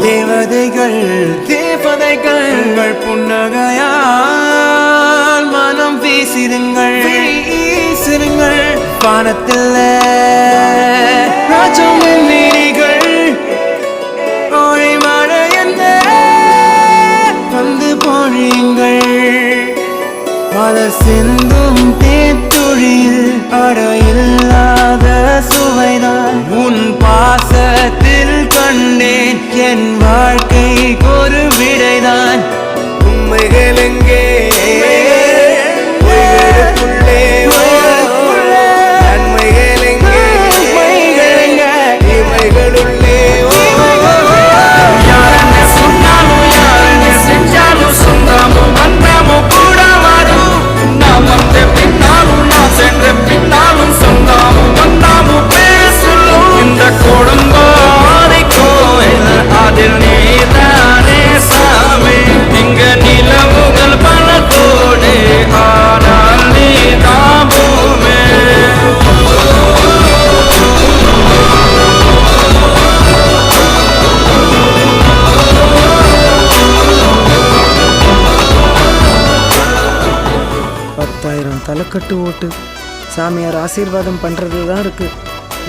தேவதைகள் புன்னகையால் மனம் வீசிருங்கள் வானத்தில் ராஜமின் நீரிகள் ஓழி மழை என்ற வந்து பொழியுங்கள் மலர் சிந்தும் தேத்துழியில் அடையில்லாத சுவைதான் உன் பாசத்தில் கண்டேன் என் வாழ்க்கைக்கு ஒரு விடைதான் உண்மைகள் எங்கே தலைக்கட்டு ஓட்டு சாமியார் ஆசீர்வாதம் பண்றது தான் இருக்கு.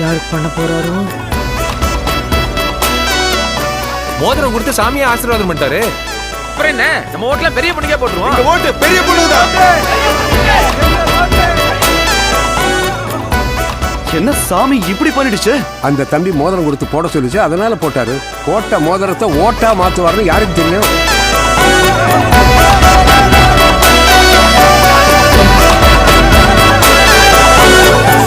யாருக்கு பண்ண போறாரோ? மோதிரம் கொடுத்து சாமியா ஆசீர்வாதம் பண்ணிட்டாரு. அப்புறம் என்ன, நம்ம ஓட்டுல பெரிய பொண்ணுக்கே போட்டுருவோம். இந்த ஓட்டு பெரிய பொண்ணுதான். என்ன சாமி இப்படி பண்ணிடுச்சு? அந்த தம்பி மோதிரம் கொடுத்து போட சொல்லிச்சு, அதனால போட்டாரு. போட்ட மோதிரத்தை ஓட்டா மாத்துவாருன்னு யாருக்கு தெரியும்?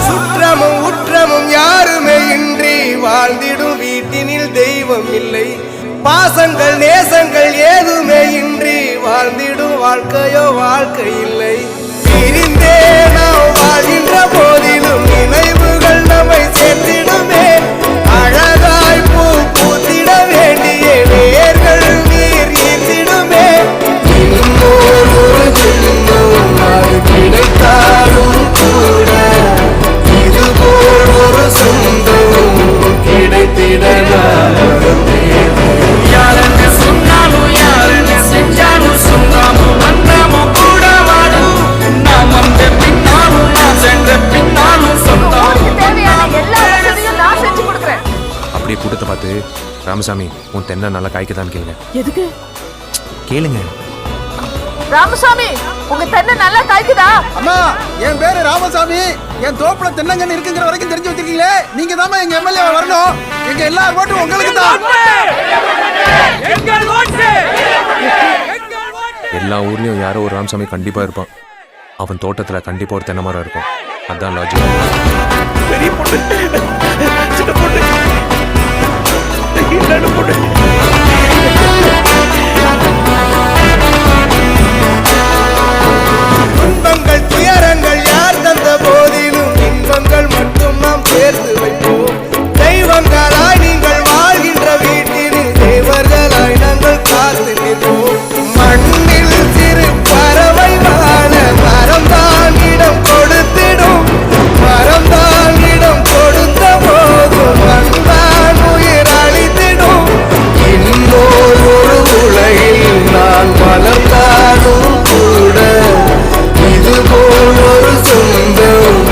சுற்றமும் உற்றமும் யாருமே இன்றி வாழ்ந்திடும் வீட்டினில் தெய்வம் இல்லை. பாசங்கள் நேசங்கள் ஏதுமே இன்றி வாழ்ந்திடும் வாழ்க்கையோ வாழ்க்கை இல்லை. பிரிந்தே நாம் வாழ்கின்ற போதிலும் நினைவுகள் நம்மை சேர்த்திடுமே. அழகாய் பூ பூத்திட வேண்டிய வேர்கள் நீர் ஈர்த்திடுமே. இன்னொரு ஒரு ஜென்மம் அது கிடைத்தாலும் கூட இதுபோல் ஒரு சொந்தம் கிடைத்திட யாருன்னு சொன்னாலும் யாருன்னு செஞ்சாலும் சொந்தமும் வந்தமும் கூட வாடும். நாம் வந்த பின்னாலும் நான் சென்ற பின்னாலும் சொந்தம். அப்படியே கூட்டத்தை பார்த்து, ராமசாமி உன் தென்னை நல்லா காய்க்கதான் கேளுங்க. எதுக்கு கேளுங்க. ராமசாமி, உங்க தென்னை நல்லா காய்க்குதா? அம்மா, என் பேரு ராமசாமி. என் தோப்புல தென்னங்கன்னு இருக்குங்கிற வரைக்கும் தெரிஞ்சு வச்சிருக்கீங்களே. நீங்க தான் எங்க எம்எல்ஏ வரணும். எங்க எல்லார் ஓட்டும் உங்களுக்கு தான். எல்லா ஊர்லயும் யாரோ ஒரு ராமசாமி கண்டிப்பா இருப்பான். அவன் தோட்டத்துல கண்டிப்பா ஒரு தென்னை மரம் இருக்கும். அதான் லாஜிக். பெரிய பொண்ணு, சின்ன பொண்ணு, இல்லன்னு பொண்ணு. துன்பங்கள் துயரங்கள் யார் தந்த போதிலும் இன்பங்கள் மட்டும் நாம் சேர்த்து வைப்போம். தெய்வங்களாய் நீங்கள் வாழ்கின்ற வீட்டினில் தேவர்களாய் நாங்கள் காத்து நிற்போம். மண்ணில் சிறு பறவை வாழ மரம்தான் இடம் கொடுத்திடும். மரம்தான் இடம் கொடுத்த போதும் மண்தான் உயிர் அளித்திடும். இன்னொரு ஒரு உலகில் நான் வளர்ந்தாலும் கூட இதுபோல் ஒரு சொந்தம்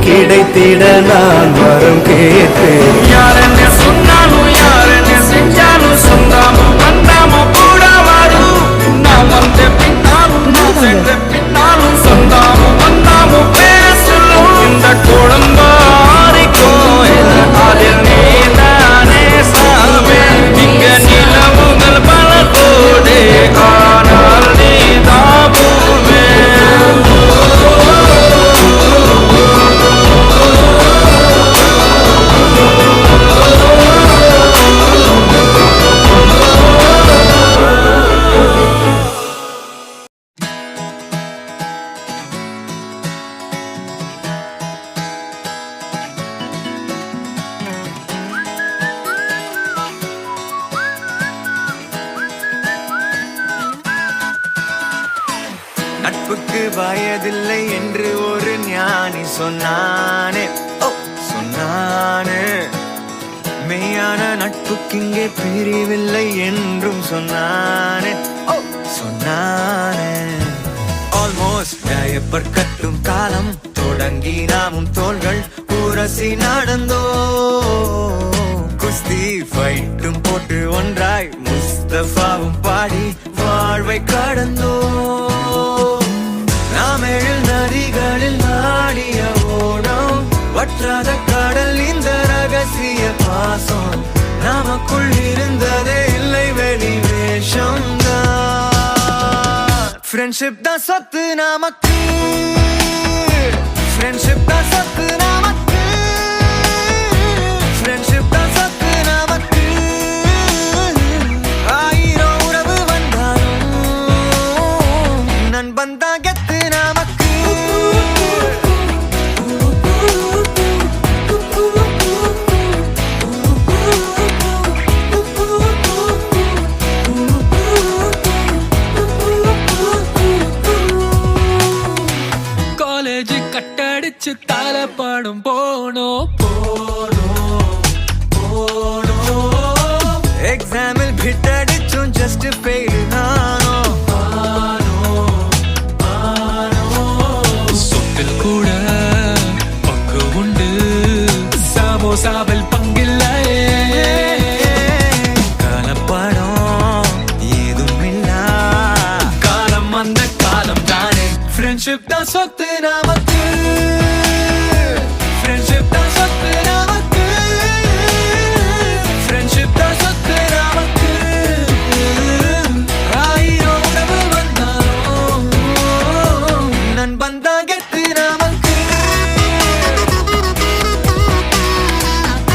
கிடைத்திட நான் வரம் கேட்பேன். யாரென்ன சொன்னாலும் யாரென்ன செஞ்சாலும் சொந்தமும் வந்தமும் கூட வரும். நாம் வந்த பின்னாலும் நான் சென்ற பின்னாலும் சொந்தமும் வந்தமும் பேசலும். இந்த குடும்பாரி கோயில் அதில் நீதானே சாமி. இங்க நிலவுகள் பல கோடி ஆனால் நீதாபூமே. வயதில்லை என்று ஒரு ஞானி சொன்னானே, ஓ சொன்னானே. மெய்யான நட்புக்கிங்கே பிரிவில்லை என்றும் சொன்னானே, ஓ சொன்னானே. ஆல்மோஸ்ட் டயப்பர் கட்டும் காலம் தொடங்கி நாமும் தோள்கள் உரசி நடந்தோ, குஸ்தி ஃபைட்டும் போட்டு ஒன்றாய் முஸ்தபாவும் பாடி வாழ்வை கடந்தோ. நாம் எழில் நதிகளில் நாடிய ஓடம், வற்றாத கடல் இந்த ரகசிய பாசம். நமக்குள் இருந்ததே இல்லை வெளி வேஷம்தான். ஃப்ரெண்ட்ஷிப் தான் சொத்து நமக்கு, ஃப்ரெண்ட்ஷிப் தான் சொத்து நமக்கு, ஃப்ரெண்ட்ஷிப் தான் சொத்து நமக்கு. ஆயிரம் உறவு வந்தாலும் நண்பன் தான் கெத்து நமக்கு. காலேஜ் கட்டடிச்சு தலப்படும் போனோம், எக்ஸாமில் பிட்டடிச்சும் ஜஸ்ட் ஃபெயில் நானோ. சொத்தில் கூட பங்கு உண்டு, சமோசாவில் பங்கில்லையே. கலப்படம் ஏதும் இல்ல, காலம் அந்த காலம் தானே, ஃப்ரெண்ட்ஷிப் தான் சொத்து